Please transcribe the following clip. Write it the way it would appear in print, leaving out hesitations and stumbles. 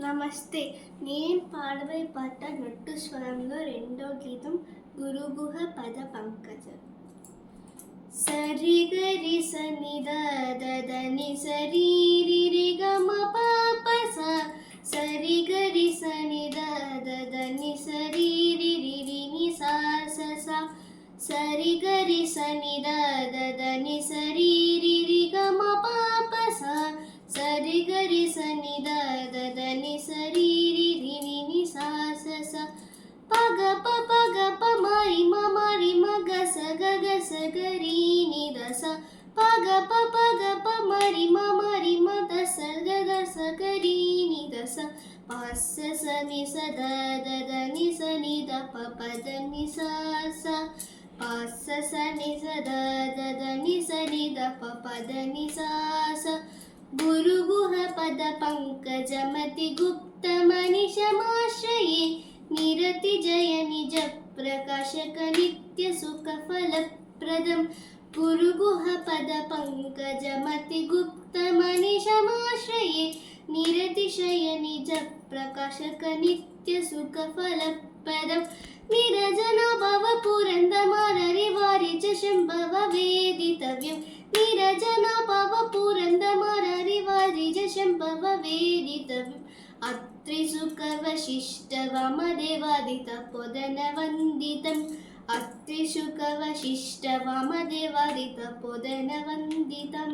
నమస్తే. నేను పాడబోయే పాట నొట్టు స్వరంలో రెండో గీతం గురుగుహ పద పంకజం. సరి గరి సని దని సరి రి గమ పాప స సరి గరి సని దని సరి రి ని సా స సరి గరి సని దని సరి రి గమ పాప స సరి గరి సని దని సరి రి ని సా స పగ ప మరి మగ స గ గరి ని ద స పగ ప మరి మ ద స గరి ని ద స పస్స స ని స ద ని స ని ద ప ద ని స స పస్స స ని స ద ని స ని ద ప ద ని స స గురుగుహ పద పంకజమతి గుప్త మనిషమాశ్రయే నిరతి జయ నిజ ప్రకాశక నిత్య సుఖ ఫలప్రదం గురుగుహ పద పంకజమతి గుప్త మనిషమాశ్రయే నిరతిశయ నిజ ప్రకాశక నిత్య సుఖ ఫలప్రదం నిరజన భవ పురందమరరి వారిచ శంభవ వేదితవ్యం నిరజన భవ పురందమరరి వారిచ శంభవ వేదితవ్యం అత్రి సుఖ వశిష్ట వామదేవాదిత పొదన వందితం అత్రి సుఖ వశిష్ట వామదేవాదిత పొదన వందితం.